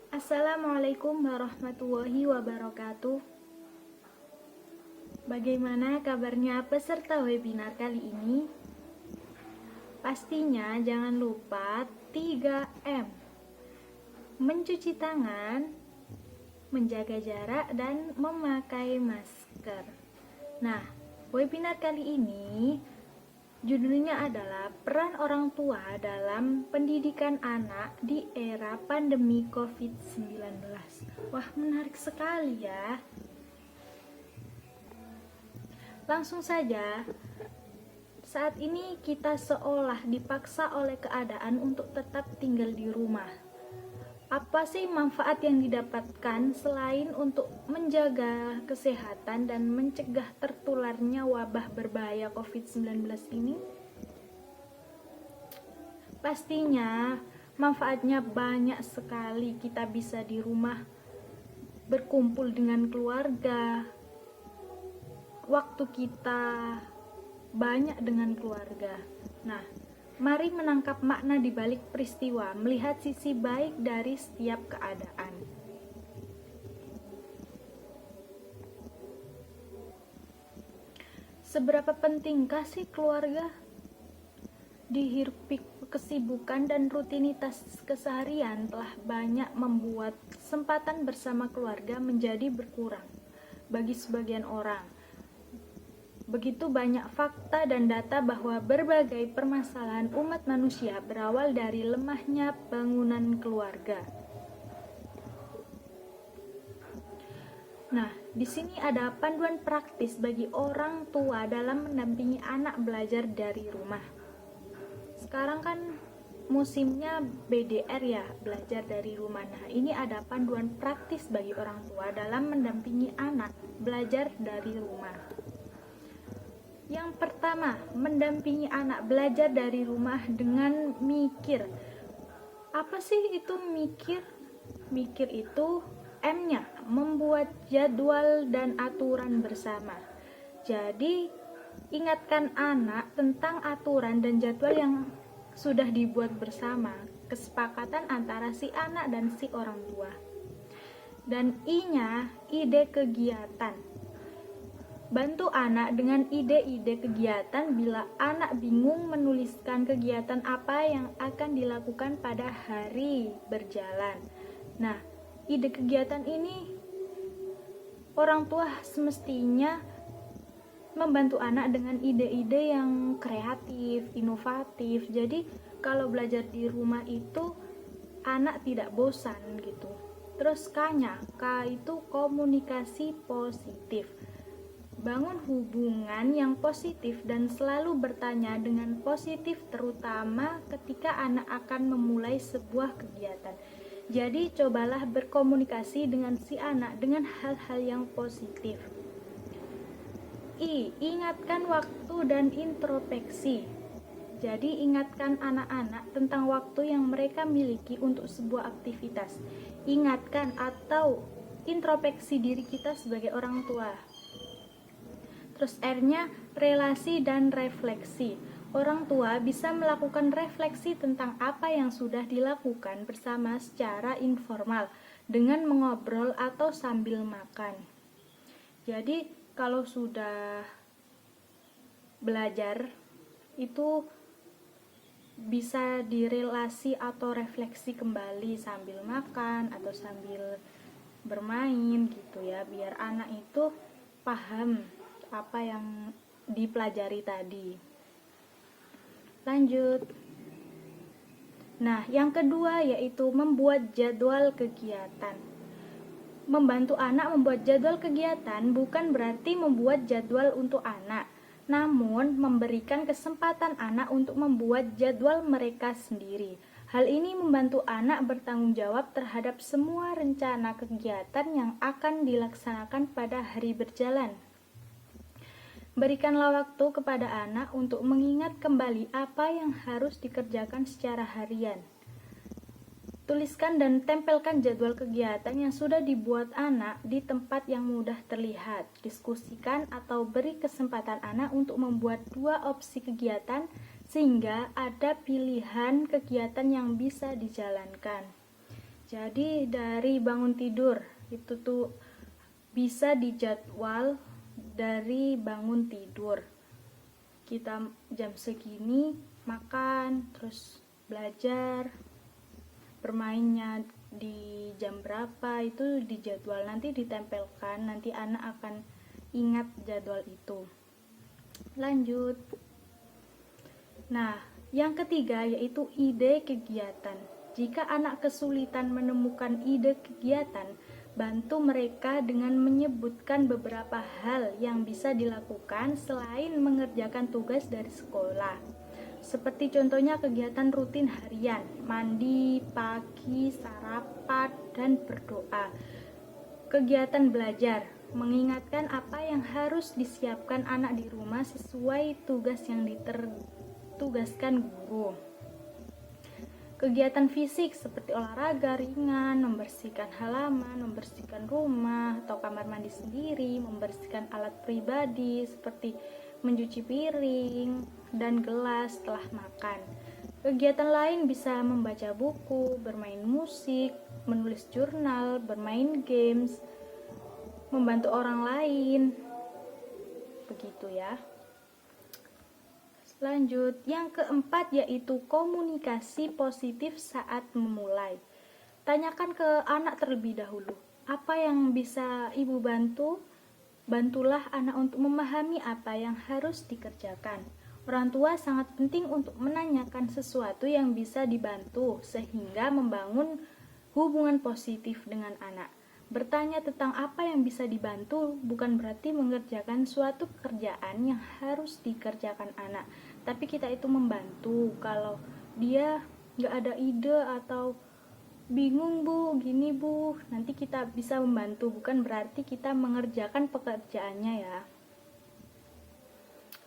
Assalamualaikum warahmatullahi wabarakatuh. Bagaimana kabarnya peserta webinar kali ini? Pastinya jangan lupa 3M. Mencuci tangan, menjaga jarak, dan memakai masker. Nah, webinar kali ini judulnya adalah peran orang tua dalam pendidikan anak di era pandemi COVID-19. Wah, menarik sekali ya. Langsung saja, saat ini kita seolah dipaksa oleh keadaan untuk tetap tinggal di rumah. Apa sih manfaat yang didapatkan selain untuk menjaga kesehatan dan mencegah tertularnya wabah berbahaya COVID-19 ini? Pastinya manfaatnya banyak sekali. Kita bisa di rumah berkumpul dengan keluarga, waktu kita banyak dengan keluarga. Nah, mari menangkap makna di balik peristiwa, melihat sisi baik dari setiap keadaan. Seberapa pentingkah sih keluarga? Dihirupik kesibukan dan rutinitas keseharian telah banyak membuat kesempatan bersama keluarga menjadi berkurang bagi sebagian orang. Begitu banyak fakta dan data bahwa berbagai permasalahan umat manusia berawal dari lemahnya bangunan keluarga. Nah, di sini ada panduan praktis bagi orang tua dalam mendampingi anak belajar dari rumah. Sekarang kan musimnya BDR ya, belajar dari rumah. Nah, ini ada panduan praktis bagi orang tua dalam mendampingi anak belajar dari rumah. Yang pertama, mendampingi anak belajar dari rumah dengan mikir. Apa sih itu mikir? Mikir itu M-nya, membuat jadwal dan aturan bersama. Jadi, ingatkan anak tentang aturan dan jadwal yang sudah dibuat bersama, kesepakatan antara si anak dan si orang tua. Dan I-nya, ide kegiatan. Bantu anak dengan ide-ide kegiatan bila anak bingung menuliskan kegiatan apa yang akan dilakukan pada hari berjalan. Nah, ide kegiatan ini orang tua semestinya membantu anak dengan ide-ide yang kreatif, inovatif. Jadi kalau belajar di rumah itu anak tidak bosan gitu. Terus K-nya, K itu komunikasi positif. Bangun hubungan yang positif dan selalu bertanya dengan positif, terutama ketika anak akan memulai sebuah kegiatan. Jadi cobalah berkomunikasi dengan si anak dengan hal-hal yang positif. I, ingatkan waktu dan introspeksi. Jadi ingatkan anak-anak tentang waktu yang mereka miliki untuk sebuah aktivitas. Ingatkan atau introspeksi diri kita sebagai orang tua. Terus R-nya, relasi dan refleksi. Orang tua bisa melakukan refleksi tentang apa yang sudah dilakukan bersama secara informal dengan mengobrol atau sambil makan. Jadi kalau sudah belajar itu bisa direlasi atau refleksi kembali sambil makan atau sambil bermain gitu ya, biar anak itu paham apa yang dipelajari tadi. Lanjut. Nah, yang kedua yaitu membuat jadwal kegiatan. Membantu anak membuat jadwal kegiatan bukan berarti membuat jadwal untuk anak, namun memberikan kesempatan anak untuk membuat jadwal mereka sendiri. Hal ini membantu anak bertanggung jawab terhadap semua rencana kegiatan yang akan dilaksanakan pada hari berjalan. Berikanlah waktu kepada anak untuk mengingat kembali apa yang harus dikerjakan secara harian. Tuliskan dan tempelkan jadwal kegiatan yang sudah dibuat anak di tempat yang mudah terlihat. Diskusikan atau beri kesempatan anak untuk membuat 2 opsi kegiatan sehingga ada pilihan kegiatan yang bisa dijalankan. Jadi dari bangun tidur itu tuh bisa dijadwal dari bangun tidur. Kita jam segini makan, terus belajar, bermainnya di jam berapa itu dijadwal, nanti ditempelkan, nanti anak akan ingat jadwal itu. Lanjut. Nah, yang ketiga yaitu ide kegiatan. Jika anak kesulitan menemukan ide kegiatan, bantu mereka dengan menyebutkan beberapa hal yang bisa dilakukan selain mengerjakan tugas dari sekolah. Seperti contohnya kegiatan rutin harian, mandi, pagi, sarapan, dan berdoa. Kegiatan belajar, mengingatkan apa yang harus disiapkan anak di rumah sesuai tugas yang ditugaskan guru. Kegiatan fisik seperti olahraga ringan, membersihkan halaman, membersihkan rumah atau kamar mandi sendiri, membersihkan alat pribadi seperti mencuci piring dan gelas setelah makan. Kegiatan lain bisa membaca buku, bermain musik, menulis jurnal, bermain games, membantu orang lain. Begitu ya. Lanjut, yang keempat yaitu komunikasi positif saat memulai. Tanyakan ke anak terlebih dahulu, apa yang bisa ibu bantu? Bantulah anak untuk memahami apa yang harus dikerjakan. Orang tua sangat penting untuk menanyakan sesuatu yang bisa dibantu sehingga membangun hubungan positif dengan anak. Bertanya tentang apa yang bisa dibantu bukan berarti mengerjakan suatu pekerjaan yang harus dikerjakan anak, tapi kita itu membantu. Kalau dia nggak ada ide atau bingung bu, gini bu, nanti kita bisa membantu, bukan berarti kita mengerjakan pekerjaannya ya.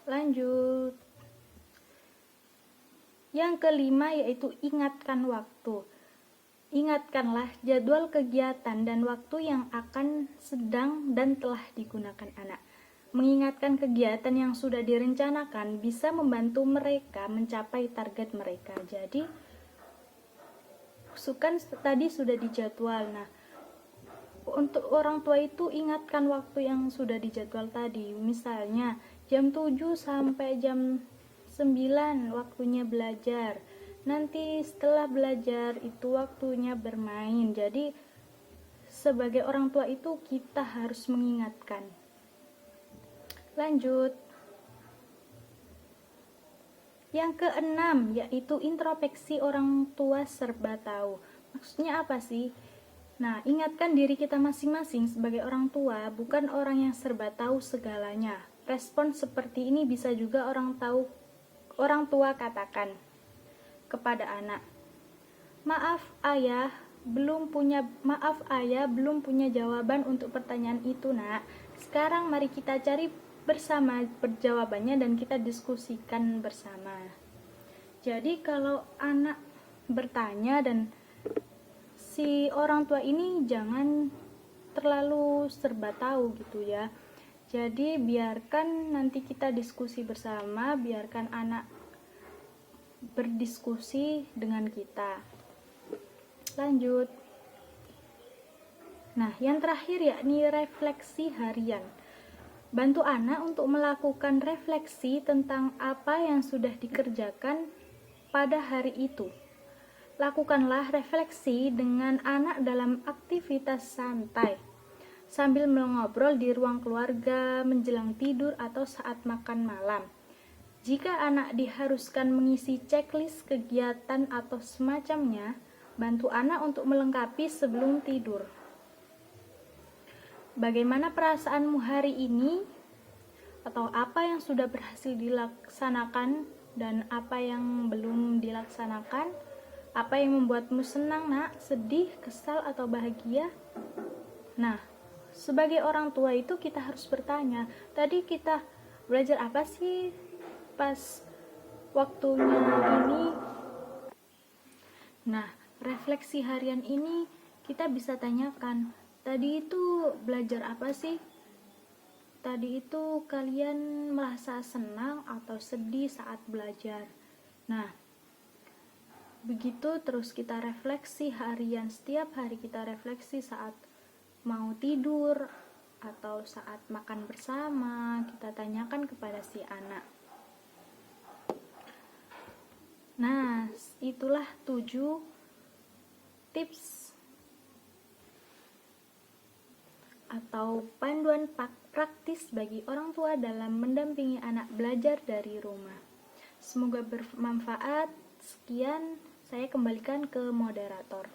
Lanjut. Yang kelima yaitu ingatkan waktu. Ingatkanlah jadwal kegiatan dan waktu yang akan sedang dan telah digunakan anak. Mengingatkan kegiatan yang sudah direncanakan bisa membantu mereka mencapai target mereka. Jadi, kan tadi sudah dijadwal. Nah, untuk orang tua itu ingatkan waktu yang sudah dijadwal tadi. Misalnya, jam 7 sampai jam 9 waktunya belajar. Nanti setelah belajar itu waktunya bermain. Jadi sebagai orang tua itu kita harus mengingatkan. Lanjut. Yang keenam yaitu introspeksi orang tua serba tahu. Maksudnya apa sih? Nah, ingatkan diri kita masing-masing sebagai orang tua, bukan orang yang serba tahu segalanya. Respon seperti ini bisa juga orang tua katakan kepada anak, maaf ayah belum punya jawaban untuk pertanyaan itu nak. Sekarang mari kita cari bersama jawabannya dan kita diskusikan bersama. Jadi kalau anak bertanya dan si orang tua ini jangan terlalu serba tahu gitu ya. Jadi biarkan nanti kita diskusi bersama, biarkan anak berdiskusi dengan kita. Lanjut. Nah, yang terakhir yakni refleksi harian. Bantu anak untuk melakukan refleksi tentang apa yang sudah dikerjakan pada hari itu. Lakukanlah refleksi dengan anak dalam aktivitas santai, sambil mengobrol di ruang keluarga, menjelang tidur atau saat makan malam. Jika anak diharuskan mengisi checklist kegiatan atau semacamnya, bantu anak untuk melengkapi sebelum tidur. Bagaimana perasaanmu hari ini? Atau apa yang sudah berhasil dilaksanakan dan apa yang belum dilaksanakan? Apa yang membuatmu senang, nak, sedih, kesal, atau bahagia? Nah, sebagai orang tua itu kita harus bertanya, tadi kita belajar apa sih pas waktunya ini? Nah, refleksi harian ini kita bisa tanyakan, tadi itu belajar apa sih? Tadi itu kalian merasa senang atau sedih saat belajar? Nah, Begitu terus kita refleksi harian, setiap hari kita refleksi saat mau tidur atau saat makan bersama, kita tanyakan kepada si anak. Nah, itulah 7 tips atau panduan praktis bagi orang tua dalam mendampingi anak belajar dari rumah. Semoga bermanfaat. Sekian, saya kembalikan ke moderator.